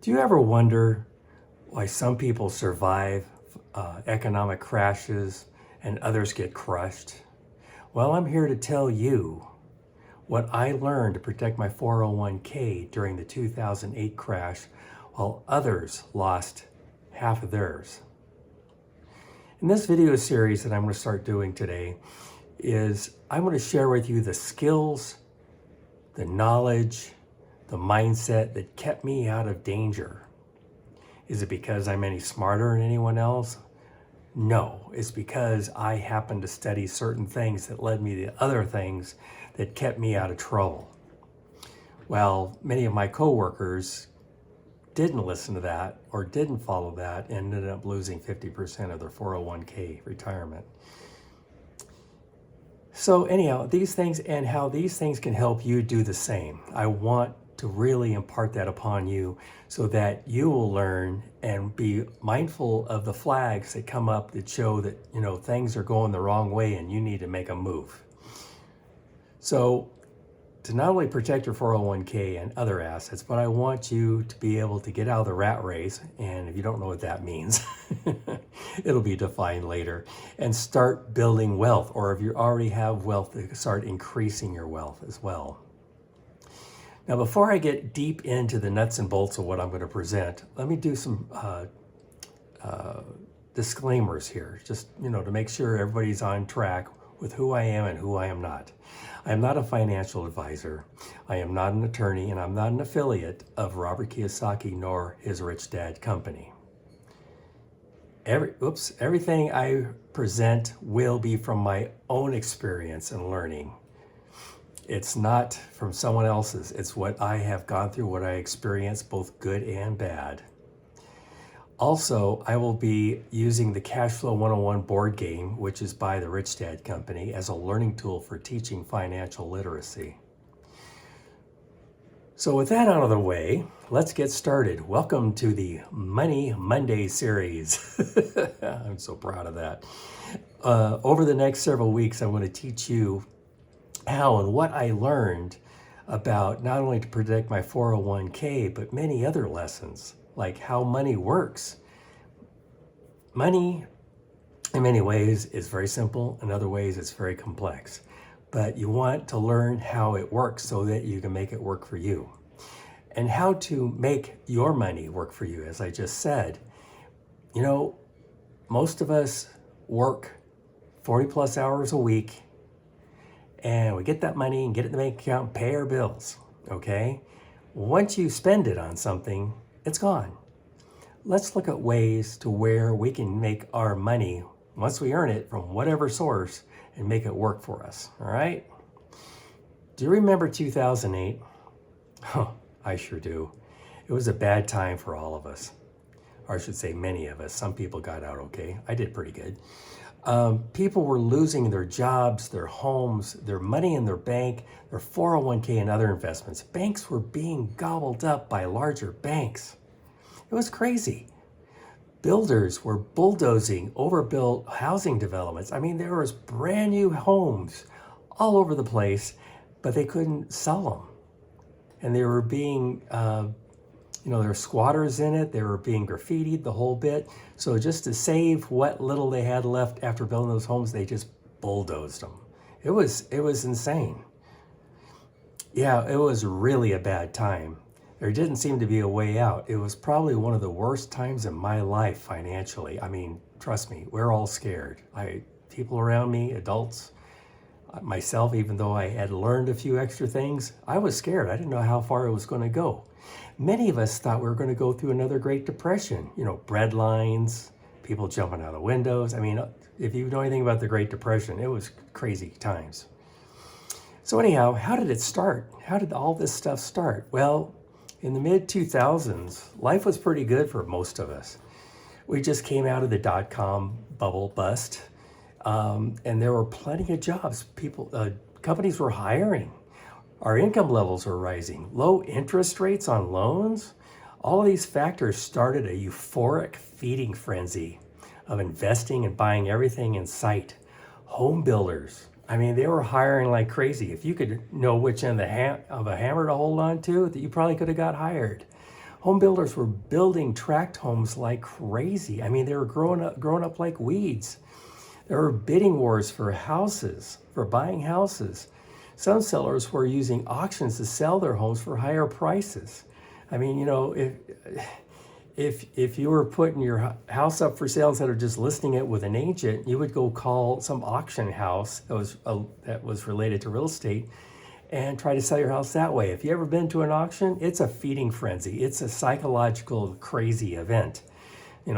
Do you ever wonder why some people survive economic crashes and others get crushed? Well, I'm here to tell you what I learned to protect my 401k during the 2008 crash while others lost half of theirs. In this video series that I'm going to start doing today I'm going to share with you the skills, the knowledge, the mindset that kept me out of danger. Is it because I'm any smarter than anyone else? No, it's because I happened to study certain things that led me to other things that kept me out of trouble. Well, many of my coworkers didn't listen to that or didn't follow that and ended up losing 50% of their 401k retirement. So anyhow, these things and how these things can help you do the same. I want to really impart that upon you so that you will learn and be mindful of the flags that come up that show that, things are going the wrong way and you need to make a move. So to not only protect your 401k and other assets, but I want you to be able to get out of the rat race. And if you don't know what that means, it'll be defined later, and start building wealth. Or if you already have wealth, start increasing your wealth as well. Now, before I get deep into the nuts and bolts of what I'm going to present, let me do some disclaimers here, just, to make sure everybody's on track with who I am and who I am not. I am not a financial advisor. I am not an attorney, and I'm not an affiliate of Robert Kiyosaki nor his Rich Dad company. Everything I present will be from my own experience and learning. It's not from someone else's. It's what I have gone through, what I experienced, both good and bad. Also, I will be using the Cashflow 101 board game, which is by the Rich Dad company, as a learning tool for teaching financial literacy. So with that out of the way, let's get started. Welcome to the Money Monday series. I'm so proud of that. Over the next several weeks, I'm going to teach you how and what I learned about not only to protect my 401k, but many other lessons, like how money works. Money, in many ways, is very simple. In other ways, it's very complex. But you want to learn how it works so that you can make it work for you. And how to make your money work for you, as I just said. Most of us work 40 plus hours a week, and we get that money and get it in the bank account and pay our bills, okay? Once you spend it on something, it's gone. Let's look at ways to where we can make our money, once we earn it from whatever source, and make it work for us, all right? Do you remember 2008? Oh, I sure do. It was a bad time for all of us. Or I should say many of us. Some people got out okay. I did pretty good. People were losing their jobs, their homes, their money in their bank, their 401k and other investments. Banks were being gobbled up by larger banks. It was crazy. Builders were bulldozing overbuilt housing developments. I mean, there was brand new homes all over the place, but they couldn't sell them. And they were being, there were squatters in it. They were being graffitied, the whole bit. So just to save what little they had left after building those homes, they just bulldozed them. It was insane. Yeah, it was really a bad time. There didn't seem to be a way out. It was probably one of the worst times in my life financially. I mean, trust me, we're all scared. People around me, adults, myself, even though I had learned a few extra things, I was scared. I didn't know how far it was going to go. Many of us thought we were going to go through another Great Depression, bread lines, people jumping out of windows. I mean, if you know anything about the Great Depression, it was crazy times. So anyhow, how did it start? How did all this stuff start? Well, in the mid-2000s, life was pretty good for most of us. We just came out of the dot-com bubble bust, and there were plenty of jobs. Companies were hiring. Our income levels were rising. Low interest rates on loans. All of these factors started a euphoric feeding frenzy of investing and buying everything in sight. Home builders, I mean, they were hiring like crazy. If you could know which end of a hammer to hold on to, that you probably could have got hired. Home builders were building tract homes like crazy. I mean, they were growing up like weeds. There were bidding wars for houses, for buying houses. Some sellers were using auctions to sell their homes for higher prices. I mean, if you were putting your house up for sale instead of just listing it with an agent, you would go call some auction house that was related to real estate and try to sell your house that way. If you ever been to an auction, it's a feeding frenzy. It's a psychological crazy event.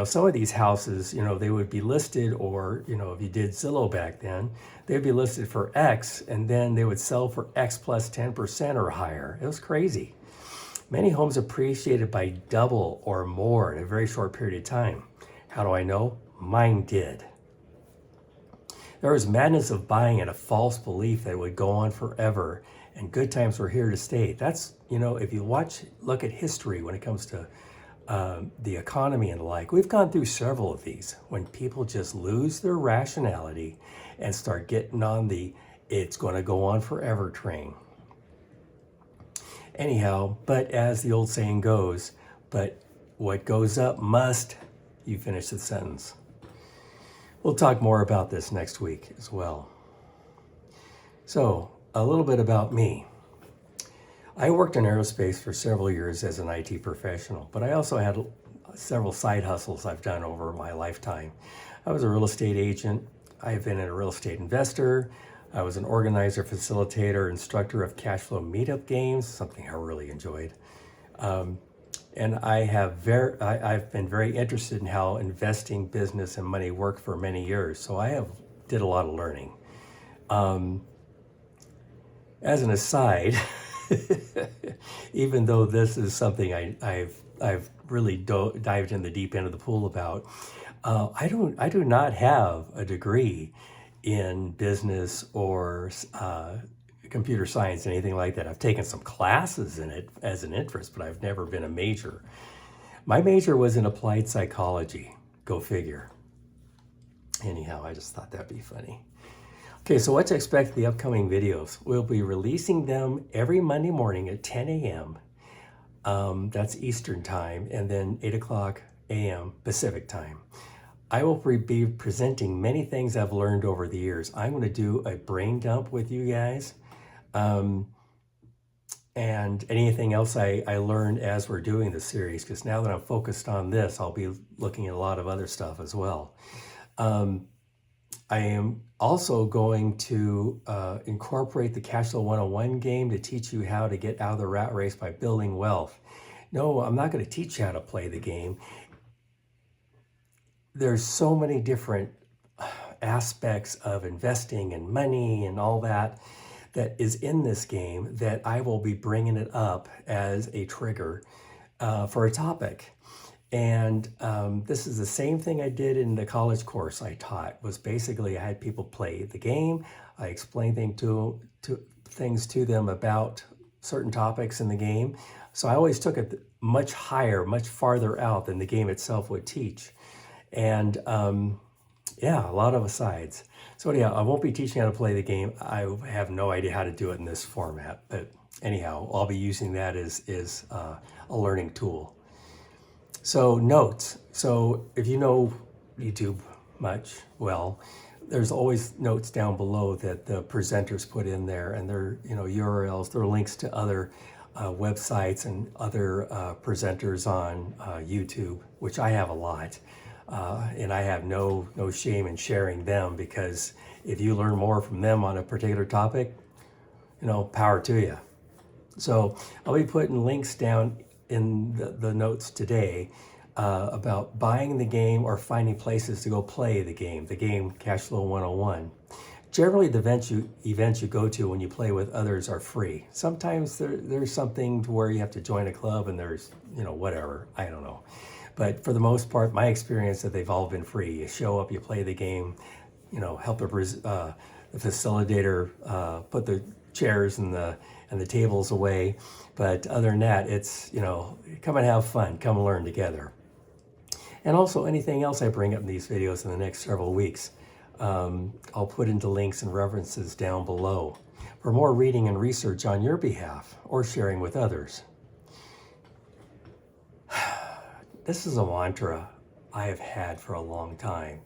Some of these houses, they would be listed, or, if you did Zillow back then, they'd be listed for X, and then they would sell for X plus 10% or higher. It was crazy. Many homes appreciated by double or more in a very short period of time. How do I know? Mine did. There was madness of buying and a false belief that it would go on forever, and good times were here to stay. That's, if you look at history when it comes to the economy and the like, we've gone through several of these when people just lose their rationality and start getting on the it's going to go on forever train. Anyhow, but as the old saying goes, but what goes up must, you finish the sentence. We'll talk more about this next week as well. So, a little bit about me. I worked in aerospace for several years as an IT professional, but I also had several side hustles I've done over my lifetime. I was a real estate agent. I've been a real estate investor. I was an organizer, facilitator, instructor of Cashflow meetup games, something I really enjoyed. And I've been very interested in how investing, business, and money work for many years. So I did a lot of learning. As an aside, even though this is something I've really dived in the deep end of the pool about, I do not have a degree in business or computer science, anything like that. I've taken some classes in it as an interest, but I've never been a major. My major was in applied psychology. Go figure. Anyhow, I just thought that'd be funny. Okay, so what to expect the upcoming videos. We'll be releasing them every Monday morning at 10 a.m. That's Eastern time, and then 8 o'clock a.m. Pacific time. I will be presenting many things I've learned over the years. I'm going to do a brain dump with you guys, and anything else I learned as we're doing the series, because now that I'm focused on this, I'll be looking at a lot of other stuff as well. I am also going to incorporate the Cashflow 101 game to teach you how to get out of the rat race by building wealth. No, I'm not going to teach you how to play the game. There's so many different aspects of investing and money and all that is in this game that I will be bringing it up as a trigger for a topic. And this is the same thing I did in the college course I taught. Was basically I had people play the game. I explained things to them about certain topics in the game. So I always took it much higher, much farther out than the game itself would teach. And yeah, a lot of asides. So anyhow, I won't be teaching how to play the game. I have no idea how to do it in this format. But anyhow, I'll be using that as a learning tool. So notes. So if you know YouTube much, well, there's always notes down below that the presenters put in there, and they're URLs, they're links to other websites and other presenters on YouTube, which I have a lot. And I have no shame in sharing them, because if you learn more from them on a particular topic, power to you. So I'll be putting links down in the notes today about buying the game or finding places to go play the game Cashflow 101. Generally, the events you go to when you play with others are free. Sometimes there's something to where you have to join a club and there's, whatever, I don't know. But for the most part, my experience that they've all been free. You show up, you play the game, help the facilitator put the chairs and the tables away. But other than that, it's, come and have fun, come and learn together. And also anything else I bring up in these videos in the next several weeks, I'll put into links and references down below for more reading and research on your behalf or sharing with others. this is a mantra I have had for a long time.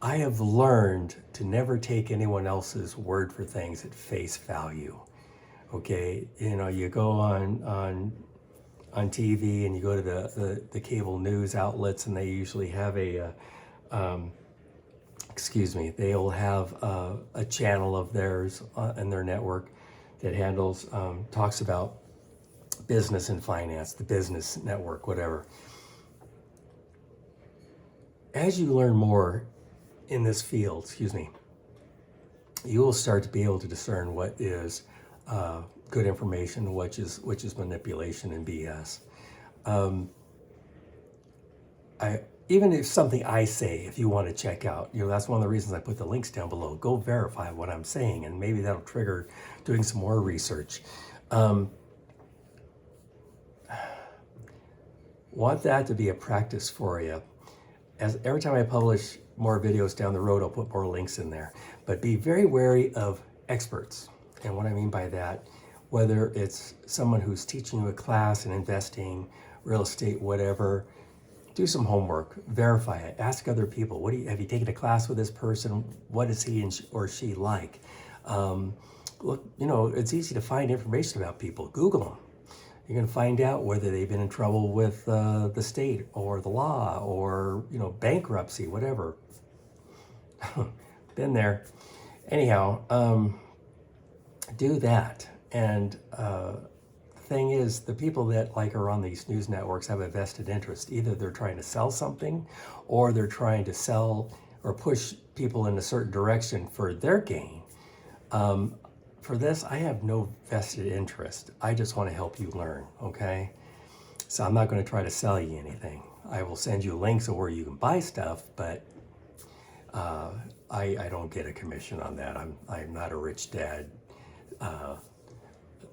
I have learned to never take anyone else's word for things at face value. Okay, you go on TV and you go to the cable news outlets, and they usually have they'll have a channel of theirs in their network that talks about business and finance, the business network, whatever. As you learn more in this field, you will start to be able to discern what is good information, which is manipulation and BS. Even if something I say, if you want to check out, that's one of the reasons I put the links down below. Go verify what I'm saying, and maybe that'll trigger doing some more research. Want that to be a practice for you. As every time I publish more videos down the road, I'll put more links in there. But be very wary of experts. And what I mean by that, whether it's someone who's teaching you a class in investing, real estate, whatever, do some homework, verify it, ask other people. Have you taken a class with this person? What is he or she like? Look, it's easy to find information about people. Google them. You're going to find out whether they've been in trouble with the state or the law or, bankruptcy, whatever. Been there. Anyhow, do that. And the thing is, the people that are on these news networks have a vested interest. Either they're trying to sell something, or they're trying to sell or push people in a certain direction for their gain. For this, I have no vested interest. I just want to help you learn, okay? So I'm not going to try to sell you anything. I will send you links of where you can buy stuff, but I don't get a commission on that. I'm not a rich dad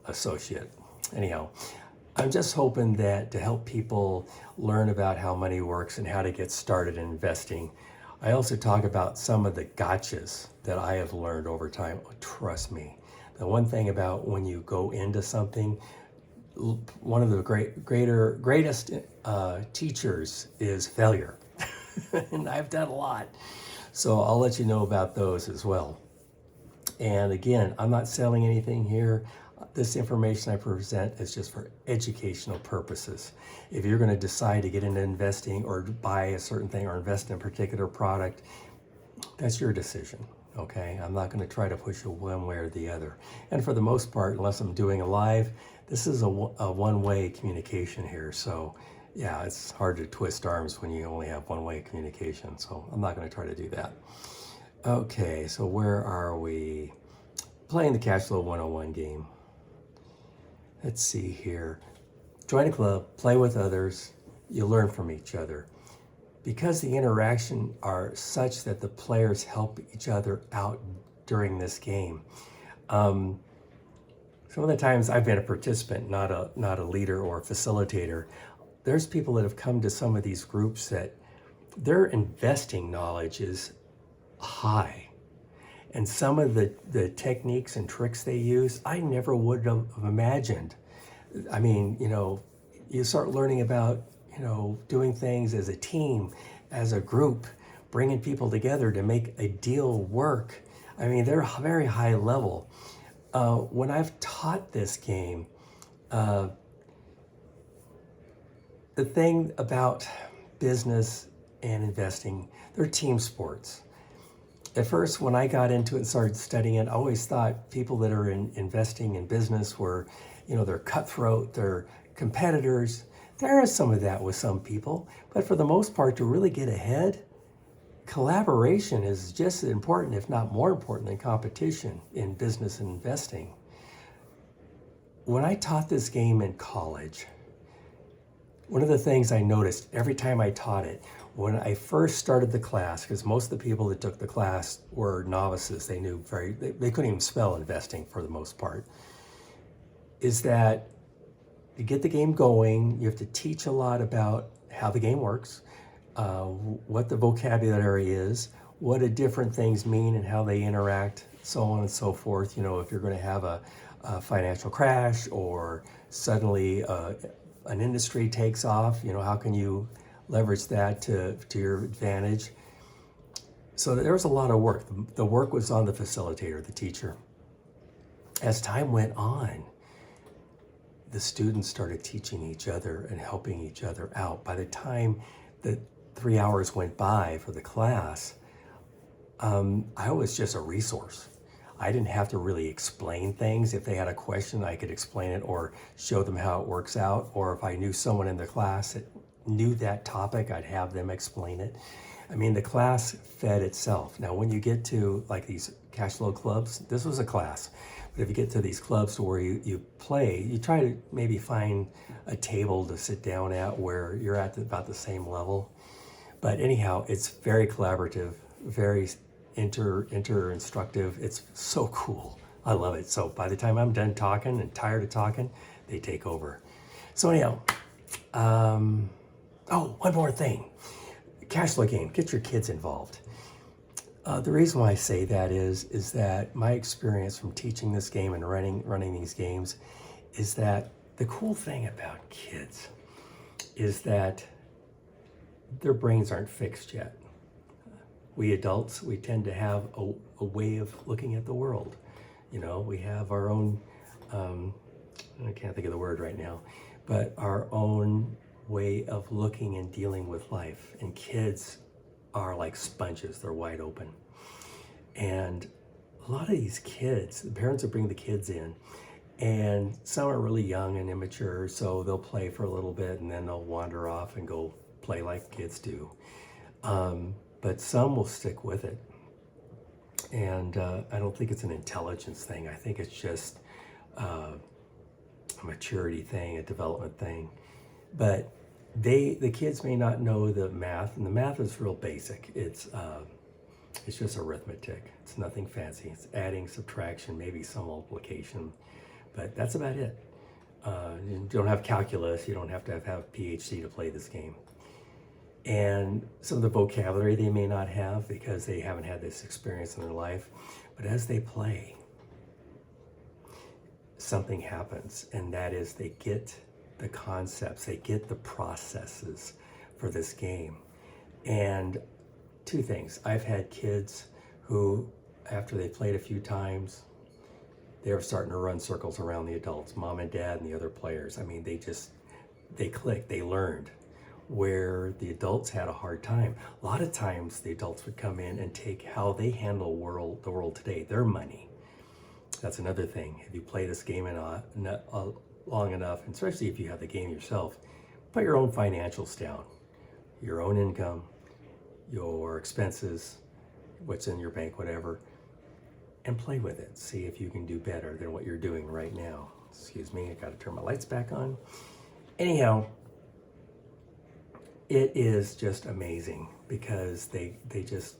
associate. Anyhow, I'm just hoping that to help people learn about how money works and how to get started in investing. I also talk about some of the gotchas that I have learned over time. Trust me. The one thing about when you go into something, one of the greatest teachers is failure. And I've done a lot. So I'll let you know about those as well. And again, I'm not selling anything here. This information I present is just for educational purposes. If you're going to decide to get into investing or buy a certain thing or invest in a particular product, that's your decision. Okay, I'm not going to try to push you one way or the other. And for the most part, unless I'm doing a live, this is a one-way communication here. So yeah, it's hard to twist arms when you only have one-way communication. So I'm not going to try to do that. Okay, so where are we? Playing the Cashflow 101 game. Let's see here. Join a club, play with others. You learn from each other. Because the interaction are such that the players help each other out during this game. Some of the times I've been a participant, not a leader or a facilitator. There's people that have come to some of these groups that their investing knowledge is high. And some of the techniques and tricks they use, I never would have imagined. I mean, you start learning about doing things as a team, as a group, bringing people together to make a deal work. I mean, they're very high level. When I've taught this game, the thing about business and investing, they're team sports. At first, when I got into it and started studying it, I always thought people that are investing in business were, they're cutthroat, they're competitors. There is some of that with some people, but for the most part, to really get ahead, collaboration is just as important, if not more important, than competition in business and investing. When I taught this game in college, one of the things I noticed every time I taught it, when I first started the class, because most of the people that took the class were novices, they couldn't even spell investing for the most part, is that to get the game going, you have to teach a lot about how the game works, what the vocabulary is, what the different things mean and how they interact, so on and so forth. If you're going to have a financial crash or suddenly an industry takes off, how can you leverage that to your advantage? So there was a lot of work. The work was on the facilitator, the teacher. As time went on, the students started teaching each other and helping each other out. By the time the 3 hours went by for the class, I was just a resource. I didn't have to really explain things. If they had a question, I could explain it or show them how it works out. Or if I knew someone in the class that knew that topic, I'd have them explain it. I mean, the class fed itself. Now, when you get to like these Cashflow clubs, this was a class. But if you get to these clubs where you play, you try to maybe find a table to sit down at where you're at about the same level. But anyhow, it's very collaborative, very instructive. It's so cool. I love it. So by the time I'm done talking and tired of talking, they take over. So anyhow, one more thing. Cashflow game, get your kids involved. The reason why I say that is that my experience from teaching this game and running these games is that the cool thing about kids is that their brains aren't fixed yet. We adults, we tend to have a way of looking at the world. We have our own, I can't think of the word right now, but our own way of looking and dealing with life. And kids are like sponges, they're wide open. And a lot of these kids, the parents will bring the kids in, and some are really young and immature, so they'll play for a little bit and then they'll wander off and go play like kids do. But some will stick with it. And I don't think it's an intelligence thing. I think it's just a maturity thing, a development thing. But the kids may not know the math, and the math is real basic. It's just arithmetic. It's nothing fancy. It's adding, subtraction, maybe some multiplication, but that's about it. You don't have calculus. You don't have to have a PhD to play this game. And some of the vocabulary they may not have because they haven't had this experience in their life. But as they play, something happens, and that is they get the concepts, they get the processes for this game. And two things. I've had kids who, after they played a few times, they were starting to run circles around the adults, mom and dad and the other players. I mean, they clicked, they learned, where the adults had a hard time. A lot of times the adults would come in and take how they handle the world today, their money. That's another thing. If you play this game long enough, and especially if you have the game yourself, put your own financials down, your own income, your expenses, what's in your bank, whatever, and play with it. See if you can do better than what you're doing right now. Excuse me, I gotta turn my lights back on. Anyhow, it is just amazing because they just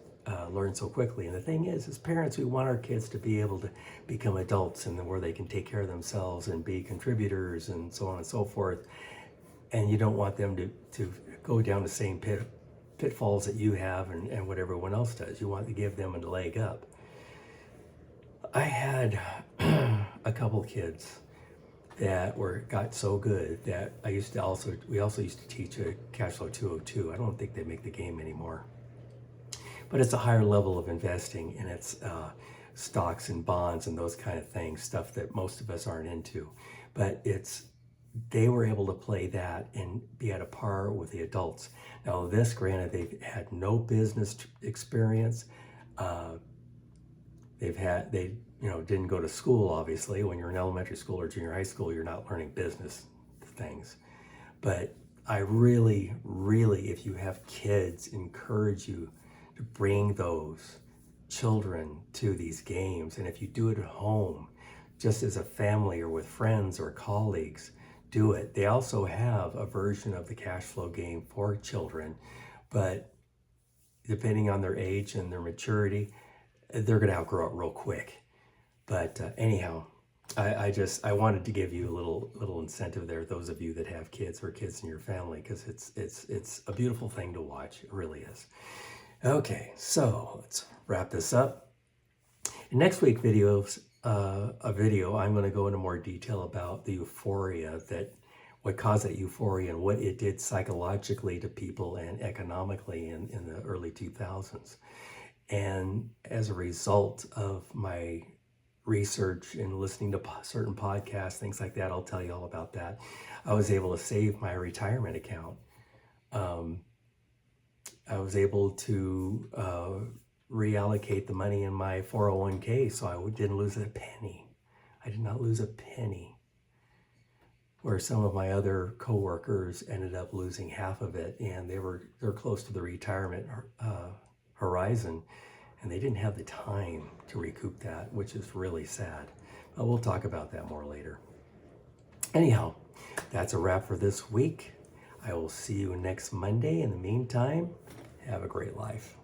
learn so quickly. And the thing is, as parents, we want our kids to be able to become adults and where they can take care of themselves and be contributors and so on and so forth. And you don't want them to go down the same pitfalls that you have and what everyone else does. You want to give them a leg up. I had a couple kids that got so good that we also used to teach a Cashflow 202. I don't think they make the game anymore. But it's a higher level of investing, and it's stocks and bonds and those kind of things, stuff that most of us aren't into. But they were able to play that and be at a par with the adults. Now this, granted, they've had no business experience. They didn't go to school, obviously. When you're in elementary school or junior high school, you're not learning business things. But I really, really, if you have kids, encourage you to bring those children to these games. And if you do it at home, just as a family or with friends or colleagues, do it. They also have a version of the Cashflow game for children, but depending on their age and their maturity, they're going to outgrow it real quick. But anyhow, I wanted to give you a little incentive there, those of you that have kids or kids in your family, because it's a beautiful thing to watch. It really is. Okay, so let's wrap this up. In next week's video, I'm going to go into more detail about the euphoria that what caused that euphoria and what it did psychologically to people and economically in the early 2000s. And as a result of my research and listening to certain podcasts, things like that, I'll tell you all about that, I was able to save my retirement account. I was able to reallocate the money in my 401k so I didn't lose a penny. I did not lose a penny. Where some of my other coworkers ended up losing half of it, and they're close to the retirement horizon, and they didn't have the time to recoup that, which is really sad. But we'll talk about that more later. Anyhow, that's a wrap for this week. I will see you next Monday. In the meantime, have a great life.